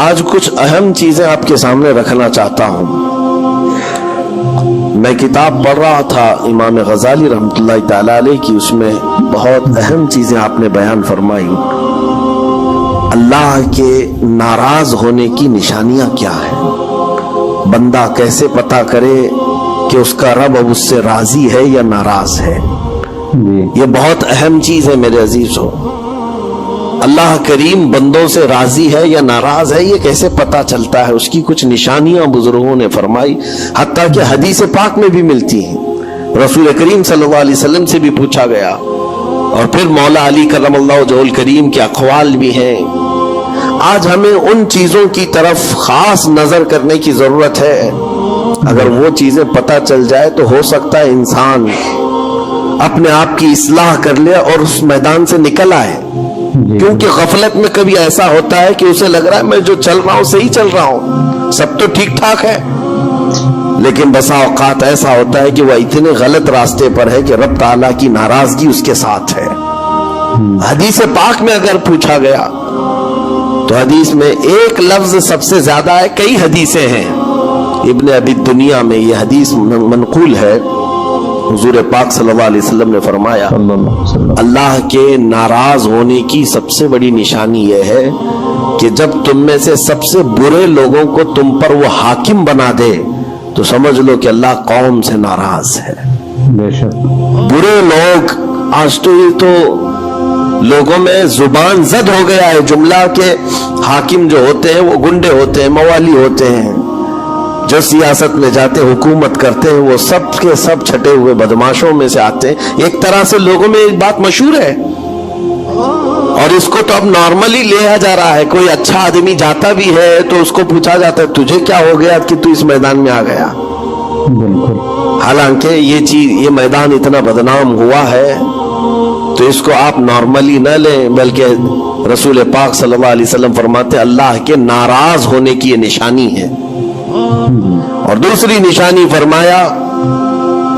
آج کچھ اہم چیزیں آپ کے سامنے رکھنا چاہتا ہوں۔ میں کتاب پڑھ رہا تھا امام غزالی رحمۃ اللہ تعالی علیہ کی، اس میں بہت اہم چیزیں آپ نے بیان فرمائی۔ اللہ کے ناراض ہونے کی نشانیاں کیا ہیں؟ بندہ کیسے پتہ کرے کہ اس کا رب اب اس سے راضی ہے یا ناراض ہے؟ یہ بہت اہم چیز ہے میرے عزیزو۔ اللہ کریم بندوں سے راضی ہے یا ناراض ہے، یہ کیسے پتا چلتا ہے؟ اس کی کچھ نشانیاں بزرگوں نے فرمائی، حتیٰ کہ حدیث پاک میں بھی ملتی ہیں۔ رسول کریم صلی اللہ علیہ وسلم سے بھی پوچھا گیا، اور پھر مولا علی کرم اللہ وجہہ الکریم کے اقوال بھی ہیں۔ آج ہمیں ان چیزوں کی طرف خاص نظر کرنے کی ضرورت ہے۔ اگر وہ چیزیں پتہ چل جائے تو ہو سکتا ہے انسان اپنے آپ کی اصلاح کر لے اور اس میدان سے نکل آئے، کیونکہ غفلت میں کبھی ایسا ہوتا ہے کہ اسے لگ رہا ہے میں جو چل رہا ہوں صحیح چل رہا ہوں، سب تو ٹھیک ٹھاک ہے، لیکن بسا اوقات ایسا ہوتا ہے کہ وہ اتنے غلط راستے پر ہے کہ رب تعالیٰ کی ناراضگی اس کے ساتھ ہے۔ حدیث پاک میں اگر پوچھا گیا تو حدیث میں ایک لفظ سب سے زیادہ ہے، کئی حدیثیں ہیں۔ ابن ابی دنیا میں یہ حدیث منقول ہے، حضور پاک صلی اللہ علیہ وسلم نے فرمایا، اللہ کے ناراض ہونے کی سب سے بڑی نشانی یہ ہے کہ جب تم میں سے سب سے برے لوگوں کو تم پر وہ حاکم بنا دے تو سمجھ لو کہ اللہ قوم سے ناراض ہے۔ بے شک برے لوگ، آج تو یہ تو لوگوں میں زبان زد ہو گیا ہے جملہ کہ حاکم جو ہوتے ہیں وہ گنڈے ہوتے ہیں، موالی ہوتے ہیں، جو سیاست میں جاتے حکومت کرتے ہیں وہ سب کے سب چھٹے ہوئے بدماشوں میں سے آتے ہیں۔ ایک طرح سے لوگوں میں ایک بات مشہور ہے، اور اس کو تو اب نارملی لیا جا رہا ہے۔ کوئی اچھا آدمی جاتا بھی ہے تو اس کو پوچھا جاتا ہے تجھے کیا ہو گیا کہ تو اس میدان میں آ گیا؟ حالانکہ یہ میدان اتنا بدنام ہوا ہے تو اس کو آپ نارملی نہ لیں، بلکہ رسول پاک صلی اللہ علیہ وسلم فرماتے اللہ کے ناراض ہونے کی یہ نشانی ہے۔ اور دوسری نشانی فرمایا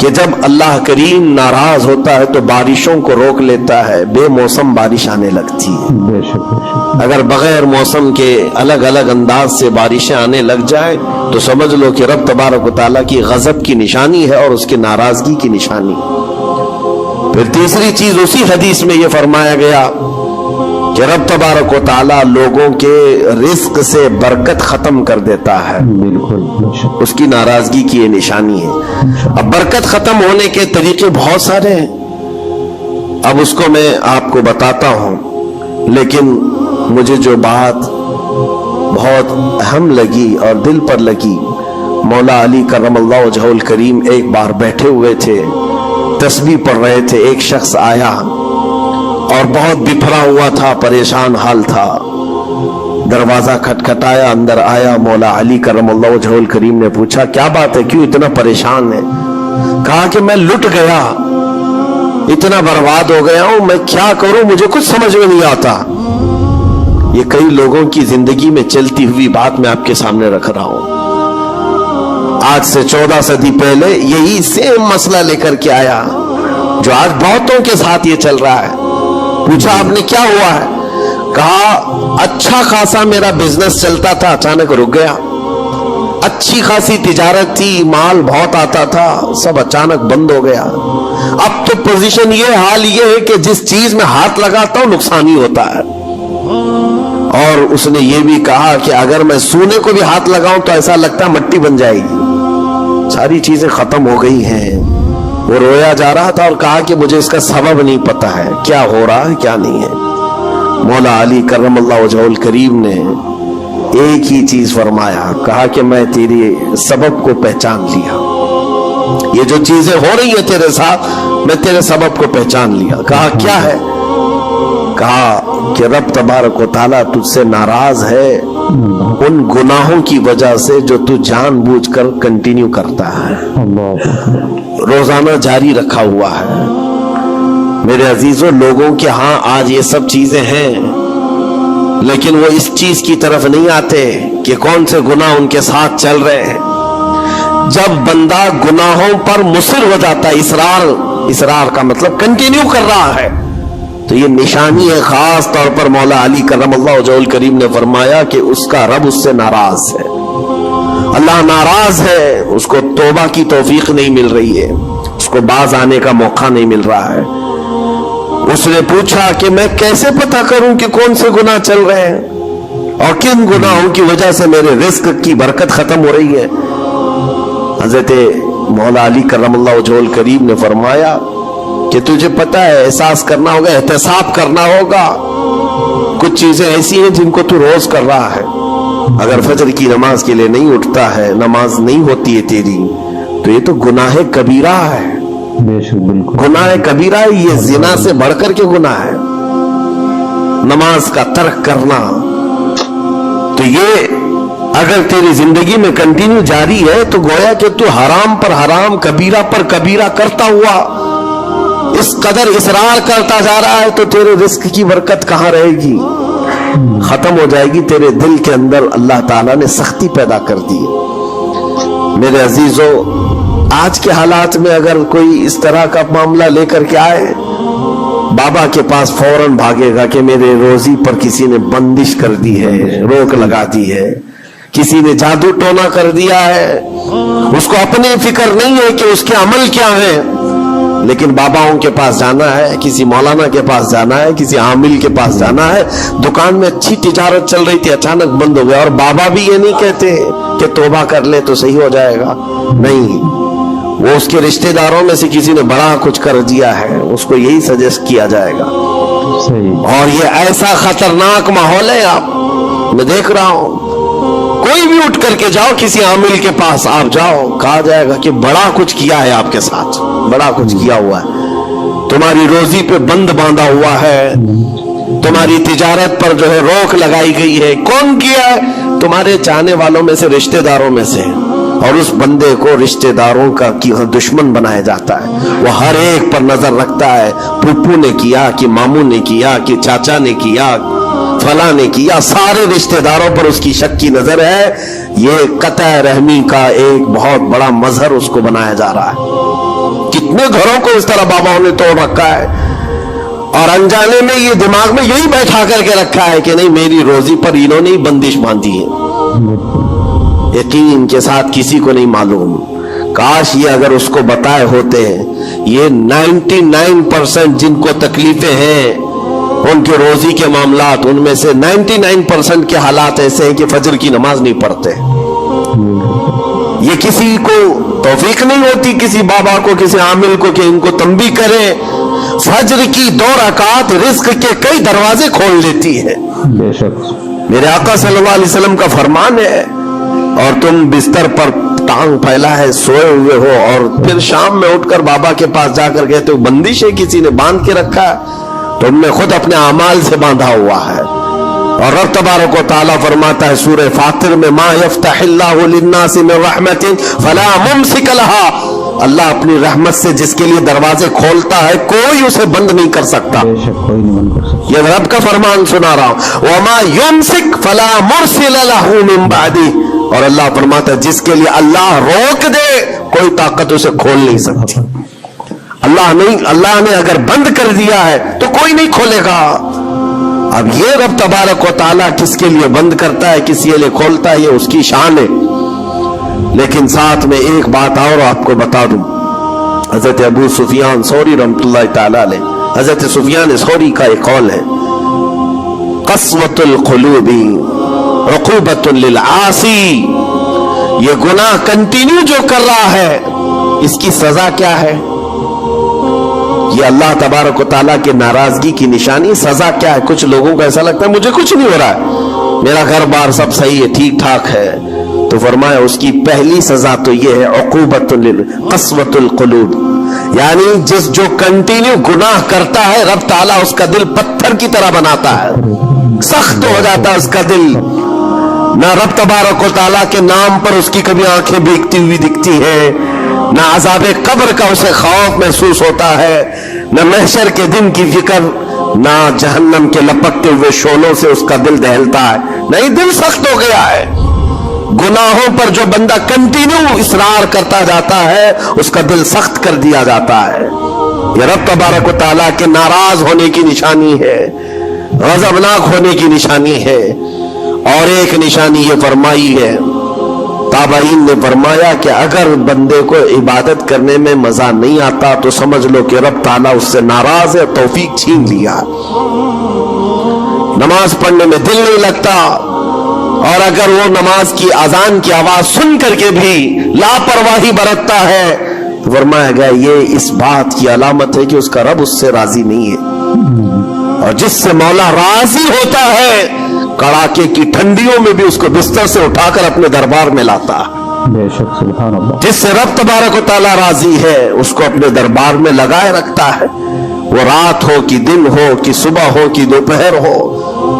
کہ جب اللہ کریم ناراض ہوتا ہے تو بارشوں کو روک لیتا ہے، بے موسم بارش آنے لگتی ہے۔ اگر بغیر موسم کے الگ الگ انداز سے بارشیں آنے لگ جائیں تو سمجھ لو کہ رب تبارک و تعالیٰ کی غضب کی نشانی ہے اور اس کی ناراضگی کی نشانی۔ پھر تیسری چیز اسی حدیث میں یہ فرمایا گیا کہ رب تبارک و تعالیٰ لوگوں کے رزق سے برکت ختم کر دیتا ہے، اس کی ناراضگی کی یہ نشانی ہے۔ اب برکت ختم ہونے کے طریقے بہت سارے ہیں، اب اس کو میں آپ کو بتاتا ہوں، لیکن مجھے جو بات بہت اہم لگی اور دل پر لگی، مولا علی کرم اللہ وجہہ الکریم ایک بار بیٹھے ہوئے تھے، تسبیح پڑھ رہے تھے، ایک شخص آیا اور بہت بپھرا ہوا تھا، پریشان حال تھا، دروازہ کھٹکھٹایا، اندر آیا، مولا علی کرم اللہ وجہہ الکریم نے پوچھا کیا بات ہے، کیوں اتنا پریشان ہے؟ کہا کہ میں لٹ گیا، اتنا برباد ہو گیا ہوں، میں کیا کروں، مجھے کچھ سمجھ میں نہیں آتا۔ یہ کئی لوگوں کی زندگی میں چلتی ہوئی بات میں آپ کے سامنے رکھ رہا ہوں۔ آج سے 14 صدی پہلے یہی سیم مسئلہ لے کر کے آیا جو آج بہتوں کے ساتھ یہ چل رہا ہے۔ پوچھا آپ نے کیا ہوا ہے؟ کہا اچھا خاصا میرا بزنس چلتا تھا، اچانک رک گیا، اچھی خاصی تجارت تھی، مال بہت آتا تھا، سب اچانک بند ہو گیا۔ اب تو پوزیشن یہ حال یہ ہے کہ جس چیز میں ہاتھ لگاتا ہوں نقصان ہی ہوتا ہے۔ اور اس نے یہ بھی کہا کہ اگر میں سونے کو بھی ہاتھ لگاؤں تو ایسا لگتا ہے مٹی بن جائے گی، ساری چیزیں ختم ہو گئی ہیں۔ وہ رویا جا رہا تھا اور کہا کہ مجھے اس کا سبب نہیں پتا ہے، کیا ہو رہا ہے کیا نہیں ہے۔ مولا علی کرم اللہ وجہہ الکریم نے ایک ہی چیز فرمایا، کہا کہ میں تیری سبب کو پہچان لیا، یہ جو چیزیں ہو رہی ہیں تیرے ساتھ میں تیرے سبب کو پہچان لیا۔ کہا کیا ہے؟ کہا کہ رب تبارک و تعالیٰ تجھ سے ناراض ہے ان گناہوں کی وجہ سے جو تو جان بوجھ کر کنٹینیو کرتا ہے، روزانہ جاری رکھا ہوا ہے۔ میرے عزیزوں، لوگوں کے ہاں آج یہ سب چیزیں ہیں، لیکن وہ اس چیز کی طرف نہیں آتے کہ کون سے گناہ ان کے ساتھ چل رہے ہیں۔ جب بندہ گناہوں پر مصر ہو جاتا ہے، اصرار کا مطلب کنٹینیو کر رہا ہے، تو یہ نشانی ہے. خاص طور پر مولا علی کرم اللہ وجہہ الکریم نے فرمایا کہ اس کا رب اس سے ناراض ہے. اللہ ناراض ہے, اس کو توبہ کی توفیق نہیں مل رہی ہے, اس کو باز آنے کا موقع نہیں مل رہا ہے. اس نے پوچھا کہ میں کیسے پتہ کروں کہ کون سے گناہ چل رہے ہیں اور کن گناہوں کی وجہ سے میرے رزق کی برکت ختم ہو رہی ہے. حضرت مولا علی کرم اللہ وجہہ الکریم نے فرمایا کہ تجھے پتہ ہے, احساس کرنا ہوگا, احتساب کرنا ہوگا. کچھ چیزیں ایسی ہیں جن کو تو روز کر رہا ہے. اگر فجر کی نماز کے لیے نہیں اٹھتا ہے, نماز نہیں ہوتی ہے تیری, تو یہ تو گناہ کبیرہ ہے. گناہ کبیرہ ہے, یہ زنا سے بڑھ کر کے گناہ ہے نماز کا ترک کرنا. تو یہ اگر تیری زندگی میں کنٹینیو جاری ہے تو گویا کہ تو حرام پر حرام, کبیرہ پر کبیرہ کرتا ہوا اس قدر اصرار کرتا جا رہا ہے, تو تیرے رزق کی برکت کہاں رہے گی؟ ختم ہو جائے گی. تیرے دل کے اندر اللہ تعالیٰ نے سختی پیدا کر دی ہے. میرے عزیزو, آج کے حالات میں اگر کوئی اس طرح کا معاملہ لے کر کے آئے, بابا کے پاس فوراً بھاگے گا کہ میرے روزی پر کسی نے بندش کر دی ہے, روک لگا دی ہے, کسی نے جادو ٹونا کر دیا ہے. اس کو اپنی فکر نہیں ہے کہ اس کے عمل کیا ہے, لیکن باباؤں کے پاس جانا ہے, کسی مولانا کے پاس جانا ہے, کسی عامل کے پاس جانا ہے. دکان میں اچھی تجارت چل رہی تھی, اچانک بند ہو گیا, اور بابا بھی یہ نہیں کہتے کہ توبہ کر لے تو صحیح ہو جائے گا. نہیں, وہ اس کے رشتہ داروں میں سے کسی نے بڑا کچھ کر دیا ہے, اس کو یہی سجیسٹ کیا جائے گا. اور یہ ایسا خطرناک ماحول ہے, آپ میں دیکھ رہا ہوں, کوئی بھی اٹھ کر کے جاؤ کسی عامل کے پاس آپ جاؤ, کہا جائے گا کہ بڑا کچھ کیا ہے آپ کے ساتھ, بڑا کچھ کیا ہوا ہے, تمہاری روزی پہ بند باندھا ہوا ہے, تمہاری تجارت پر جو ہے روک لگائی گئی ہے. کون کیا ہے؟ تمہارے چاہنے والوں میں سے, رشتہ داروں میں سے. اور اس بندے کو رشتہ داروں کا دشمن بنایا جاتا ہے. وہ ہر ایک پر نظر رکھتا ہے, پھپھو نے کیا کہ ماموں نے کیا کہ چاچا نے کیا, فلاں نے کیا, سارے رشتہ داروں پر اس کی شک کی نظر ہے. یہ قطع رحمی کا ایک بہت بڑا مظہر اس کو بنایا جا رہا ہے. کتنے گھروں کو اس طرح باباؤں نے توڑ رکھا ہے, اور انجانے میں یہ دماغ میں یہی بیٹھا کر کے رکھا ہے کہ نہیں, میری روزی پر انہوں نے ہی بندش باندھی ہے. یقین کے ساتھ کسی کو نہیں معلوم. کاش یہ اگر اس کو بتائے ہوتے ہیں. یہ 99% جن کو تکلیفیں ہیں ان کے روزی کے معاملات, ان میں سے 99% کے حالات ایسے ہیں کہ فجر کی نماز نہیں پڑھتے. یہ کسی کو توفیق نہیں ہوتی, کسی بابا کو, کسی عامل کو, کہ ان کو تنبیہ کرے. فجر کی 2 رکعات رزق کے کئی دروازے کھول لیتی ہے. بے شک میرے آقا صلی اللہ علیہ وسلم کا فرمان ہے, اور تم بستر پر ٹانگ پھیلا ہے سوئے ہوئے ہو, اور پھر شام میں اٹھ کر بابا کے پاس جا کر کہتے ہو بندش ہے, کسی نے باندھ کے رکھا ہے, تم نے خود اپنے اعمال سے باندھا ہوا ہے. اور رب تبارک و تعالیٰ فرماتا ہے سورہ فاطر میں, ما یفتح اللہ للناس من رحمت فلا ممسک لها, اللہ اپنی رحمت سے جس کے لیے دروازے کھولتا ہے کوئی اسے بند نہیں کر سکتا. بے شک کوئی نہیں بند کر سکتا. یہ رب کا فرمان سنا رہا ہوں, وما یمسک فلا مرسل له من بعده, اور اللہ فرماتا ہے جس کے لیے اللہ روک دے کوئی طاقت اسے کھول نہیں سکتی. اللہ نے اگر بند کر دیا ہے تو کوئی نہیں کھولے گا. اب یہ رب تبارک و تعالیٰ کس کے لیے بند کرتا ہے, کس کے لیے کھولتا ہے, یہ اس کی شان ہے. لیکن ساتھ میں ایک بات اور آپ کو بتا دوں, حضرت ابو سفیان ثوری رحمۃ اللہ تعالی علیہ, حضرت سفیان ثوری کا ایک قول ہے, قسوۃ القلوب عقوبۃ للعاصی, یہ گناہ کنٹینیو جو کر رہا ہے اس کی سزا کیا ہے؟ یہ اللہ تبارک و تعالیٰ کے ناراضگی کی نشانی. سزا کیا ہے؟ کچھ لوگوں کو ایسا لگتا ہے مجھے کچھ نہیں ہو رہا ہے, میرا گھر بار سب صحیح ہے, ٹھیک ٹھاک ہے, تو فرمایا اس کی پہلی سزا تو یہ ہے عقوبۃ قسوۃ القلوب, یعنی جو کنٹینیو گناہ کرتا ہے رب تعالیٰ اس کا دل پتھر کی طرح بناتا ہے, سخت ہو جاتا ہے اس کا دل. نہ رب تبارک و تعالیٰ کے نام پر اس کی کبھی آنکھیں بھیگتی ہوئی دکھتی ہیں, نہ عذاب قبر کا اسے خوف محسوس ہوتا ہے, نہ محشر کے دن کی فکر, نہ جہنم کے لپکتے ہوئے شعلوں سے اس کا دل دہلتا ہے. نہیں, دل سخت ہو گیا ہے. گناہوں پر جو بندہ کنٹینیو اصرار کرتا جاتا ہے اس کا دل سخت کر دیا جاتا ہے. یہ رب تبارک و تعالیٰ کے ناراض ہونے کی نشانی ہے، غضبناک ہونے کی نشانی ہے۔ اور ایک نشانی یہ فرمائی ہے، تابعین نے فرمایا کہ اگر بندے کو عبادت کرنے میں مزہ نہیں آتا تو سمجھ لو کہ رب تعالیٰ اس سے ناراض ہے، توفیق چھین لیا۔ نماز پڑھنے میں دل نہیں لگتا، اور اگر وہ نماز کی اذان کی آواز سن کر کے بھی لاپرواہی برتتا ہے تو فرمایا گیا یہ اس بات کی علامت ہے کہ اس کا رب اس سے راضی نہیں ہے۔ اور جس سے مولا راضی ہوتا ہے کڑاکے کی ٹھنڈیوں میں بھی اس کو بستر سے اٹھا کر اپنے دربار میں لاتا ہے۔ بے شک سبحان اللہ۔ جس سے رب تبارک و تعالیٰ راضی ہے اس کو اپنے دربار میں لگائے رکھتا ہے، وہ رات ہو کہ دن ہو کہ صبح ہو کہ دوپہر ہو،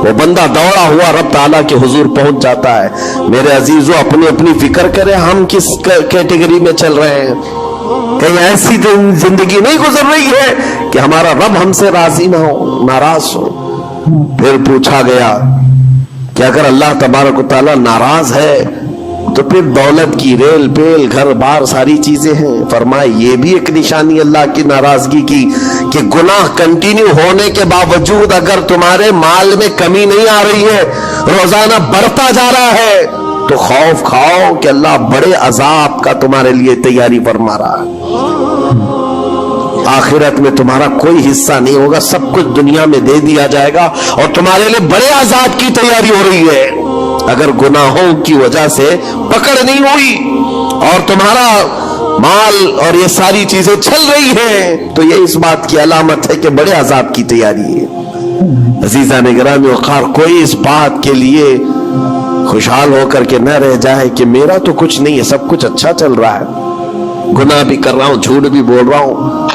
وہ بندہ دوڑا ہوا رب تعالیٰ کے حضور پہنچ جاتا ہے۔ میرے عزیزو اپنی اپنی فکر کریں، ہم کس کیٹیگری میں چل رہے ہیں؟ کہیں ایسی زندگی نہیں گزر رہی ہے کہ ہمارا رب ہم سے راضی نہ ہو، ناراض ہو؟ پھر پوچھا گیا کہ اگر اللہ تبارک و تعالیٰ ناراض ہے تو پھر دولت کی ریل پیل گھر بار ساری چیزیں ہیں۔ فرمائے یہ بھی ایک نشانی اللہ کی ناراضگی کی کہ گناہ کنٹینیو ہونے کے باوجود اگر تمہارے مال میں کمی نہیں آ رہی ہے، روزانہ بڑھتا جا رہا ہے، تو خوف کھاؤ کہ اللہ بڑے عذاب کا تمہارے لیے تیاری فرما رہا ہے۔ آخرت میں تمہارا کوئی حصہ نہیں ہوگا، سب کچھ دنیا میں دے دیا جائے گا اور تمہارے لیے بڑے عذاب کی تیاری ہو رہی ہے۔ اگر گناہوں کی وجہ سے پکڑ نہیں ہوئی اور تمہارا مال اور یہ ساری چیزیں چل رہی ہیں تو یہ اس بات کی علامت ہے کہ بڑے عذاب کی تیاری ہے۔ عزیزان گرامی وقار، کوئی اس بات کے لیے خوشحال ہو کر کے نہ رہ جائے کہ میرا تو کچھ نہیں ہے، سب کچھ اچھا چل رہا ہے، گناہ بھی کر رہا ہوں، جھوٹ بھی بول رہا ہوں،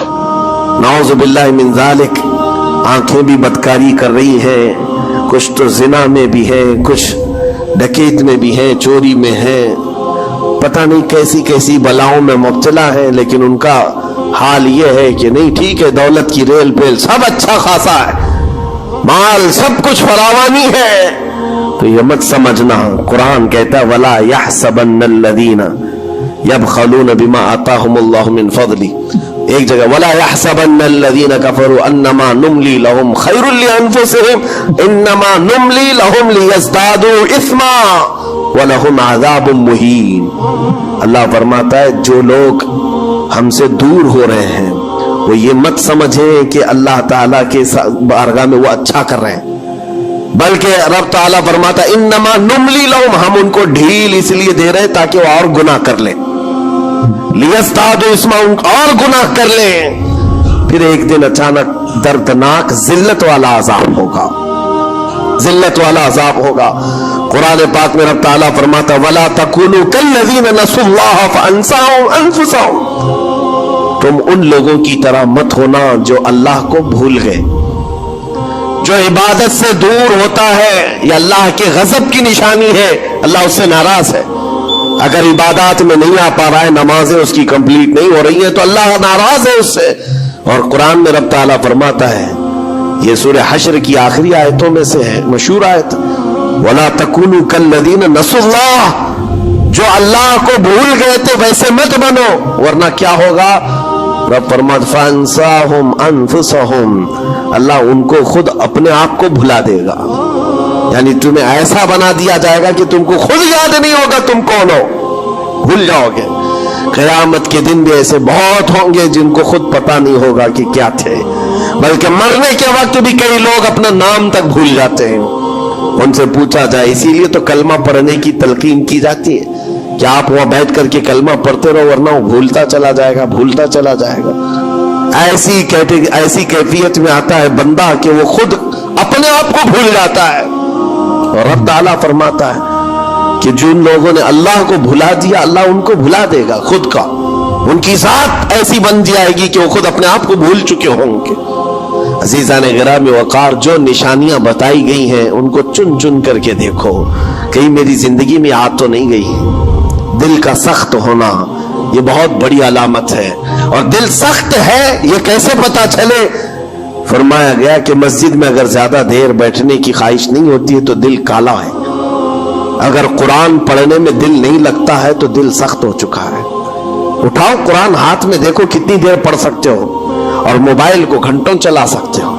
نعوذ باللہ من ذالک، آنکھیں بھی بدکاری کر رہی ہیں، کچھ تو زنا میں بھی ہیں، کچھ ڈکیت میں بھی ہیں، چوری میں ہیں، پتہ نہیں کیسی کیسی بلاؤں میں مبتلا ہیں، لیکن ان کا حال یہ ہے کہ نہیں ٹھیک ہے، دولت کی ریل پیل سب اچھا خاصا ہے، مال سب کچھ فراوانی ہے، تو یہ مت سمجھنا۔ قرآن کہتا ہے وَلَا يَحْسَبَنَّ الَّذِينَ يَبْخَلُونَ بِمَا آتَاهُمُ اللَّهُ مِنْ فَضْلِهِ، ایک جگہ وَلَا يَحْسَبَنَّ الَّذِينَ كَفَرُوا أَنَّمَا نُمْلِي لَهُمْ خَيْرٌ لِأَنفُسِهِمْ إِنَّمَا نُمْلِي لَهُمْ لِيَزْدَادُوا إِثْمًا وَلَهُمْ عَذَابٌ مُهِينٌ۔ اللہ فرماتا ہے جو لوگ ہم سے دور ہو رہے ہیں وہ یہ مت سمجھیں کہ اللہ تعالیٰ کے بارگاہ میں وہ اچھا کر رہے ہیں، بلکہ رب تعالیٰ فرماتا ہے انما نملی لہم، ہم ان کو ڈھیل اس لیے دے رہے تاکہ وہ اور گناہ کر لیں، لیزدادوا اسما، اور گناہ کر لیں، پھر ایک دن اچانک دردناک ذلت والا عذاب ہوگا، ذلت والا عذاب ہوگا۔ قرآن پاک میں رب تعالیٰ فرماتا ہے وَلَا تَكُونُوا كَالَّذِينَ نَسُوا اللَّهَ فَأَنسَاهُمْ أَنفُسَهُمْ، تم ان لوگوں کی طرح مت ہونا جو اللہ کو بھول گئے، جو عبادت سے دور ہوتا ہے، یہ اللہ کے غضب کی نشانی ہے، اللہ اس سے ناراض ہے۔ اگر عبادات میں نہیں آ پا رہا ہے، نمازیں اس کی کمپلیٹ نہیں ہو رہی ہیں تو اللہ ناراض ہے اس سے۔ اور قرآن میں رب تعالیٰ فرماتا ہے، یہ سورہ حشر کی آخری آیتوں میں سے ہے، مشہور آیت، وَلَا تَكُونُوا كَالَّذِينَ نَسُوا اللَّهَ، جو اللہ کو بھول گئے تھے ویسے مت بنو، ورنہ کیا ہوگا؟ رب فرماتا فَأَنسَاهُمْ أَنفُسَهُمْ، اللہ ان کو خود اپنے آپ کو بھلا دے گا، یعنی تمہیں ایسا بنا دیا جائے گا کہ تم کو خود یاد نہیں ہوگا تم کون ہو، بھول جاؤ گے۔ قیامت کے دن بھی ایسے بہت ہوں گے جن کو خود پتا نہیں ہوگا کہ کیا تھے، بلکہ مرنے کے وقت بھی کئی لوگ اپنا نام تک بھول جاتے ہیں۔ ان سے پوچھا جائے، اسی لیے تو کلمہ پڑھنے کی تلقین کی جاتی ہے کہ آپ وہاں بیٹھ کر کے کلمہ پڑھتے رہو، ورنہ وہ بھولتا چلا جائے گا، بھولتا چلا جائے گا۔ ایسی کیفیت میں آتا ہے بندہ کہ وہ خود اپنے آپ کو بھول جاتا ہے۔ اور رب تعالیٰ فرماتا ہے کہ جن لوگوں نے اللہ کو بھلا دیا، اللہ ان کو بھلا دے گا خود کا، ان کی ذات ایسی بن جائے گی کہ وہ خود اپنے آپ کو بھول چکے ہوں گے۔ عزیزان گرامی وقار، جو نشانیاں بتائی گئی ہیں ان کو چن چن کر کے دیکھو، کہیں میری زندگی میں آ تو نہیں گئی۔ دل کا سخت ہونا یہ بہت بڑی علامت ہے، اور دل سخت ہے یہ کیسے پتا چلے؟ فرمایا گیا کہ مسجد میں اگر زیادہ دیر بیٹھنے کی خواہش نہیں ہوتی ہے تو دل کالا ہے، اگر قرآن پڑھنے میں دل نہیں لگتا ہے تو دل سخت ہو چکا ہے۔ اٹھاؤ قرآن ہاتھ میں، دیکھو کتنی دیر پڑھ سکتے ہو، اور موبائل کو گھنٹوں چلا سکتے ہو.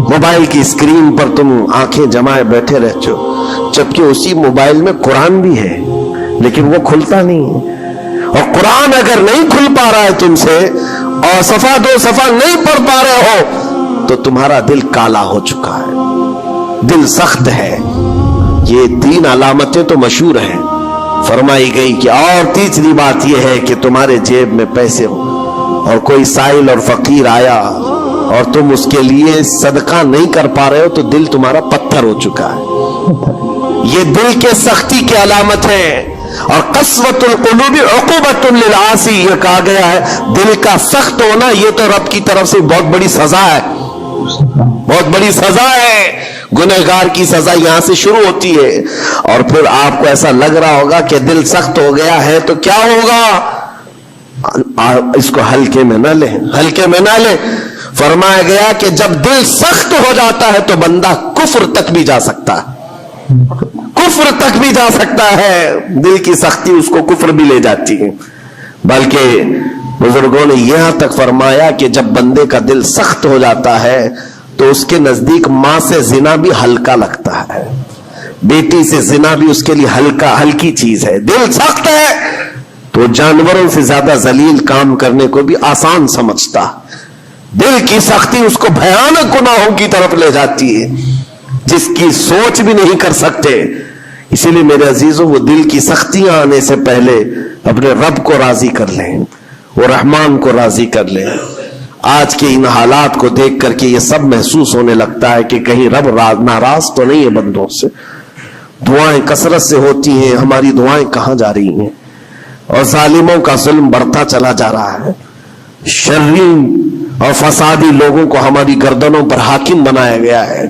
موبائل کی اسکرین پر تم آنکھیں جمائے بیٹھے رہتے ہو، جبکہ اسی موبائل میں قرآن بھی ہے لیکن وہ کھلتا نہیں ہے. اور قرآن اگر نہیں کھل پا رہا ہے تم سے اور صفحہ دو صفحہ نہیں پڑھ پا رہے ہو تو تمہارا دل کالا ہو چکا ہے، دل سخت ہے. یہ 3 علامتیں تو مشہور ہیں. فرمائی گئی کہ اور تیسری بات یہ ہے کہ تمہارے جیب میں پیسے ہو اور کوئی سائل اور فقیر آیا اور تم اس کے لیے صدقہ نہیں کر پا رہے ہو تو دل تمہارا پتھر ہو چکا ہے. یہ دل کے سختی کی علامت ہے. اور قسوۃ القلوب عقوبۃ للعاصی، یہ کہا گیا ہے دل کا سخت ہونا یہ تو رب کی طرف سے بہت بڑی سزا ہے، بہت بڑی سزا ہے. گنہگار کی سزا یہاں سے شروع ہوتی ہے. اور پھر آپ کو ایسا لگ رہا ہوگا کہ دل سخت ہو گیا ہے تو کیا ہوگا، اس کو ہلکے میں نہ لیں، ہلکے میں نہ لیں. فرمایا گیا کہ جب دل سخت ہو جاتا ہے تو بندہ کفر تک بھی جا سکتا ہے، کفر تک بھی جا سکتا ہے. دل کی سختی اس کو کفر بھی لے جاتی ہے. بلکہ بزرگوں نے یہاں تک فرمایا کہ جب بندے کا دل سخت ہو جاتا ہے تو اس کے نزدیک ماں سے زنا بھی ہلکا لگتا ہے، بیٹی سے زنا بھی اس کے لیے ہلکی چیز ہے. دل سخت ہے تو جانوروں سے زیادہ ذلیل کام کرنے کو بھی آسان سمجھتا. دل کی سختی اس کو بھیانک گناہوں کی طرف لے جاتی ہے جس کی سوچ بھی نہیں کر سکتے. اسی لیے میرے عزیزوں وہ دل کی سختیاں آنے سے پہلے اپنے رب کو راضی کر لیں، وہ رحمان کو راضی کر لیں. آج کے ان حالات کو دیکھ کر کے یہ سب محسوس ہونے لگتا ہے کہ کہیں رب ناراض تو نہیں ہے بندوں سے. دعائیں کثرت سے ہوتی ہیں، ہماری دعائیں کہاں جا رہی ہیں؟ اور ظالموں کا ظلم بڑھتا چلا جا رہا ہے. شریر اور فسادی لوگوں کو ہماری گردنوں پر حاکم بنایا گیا ہے.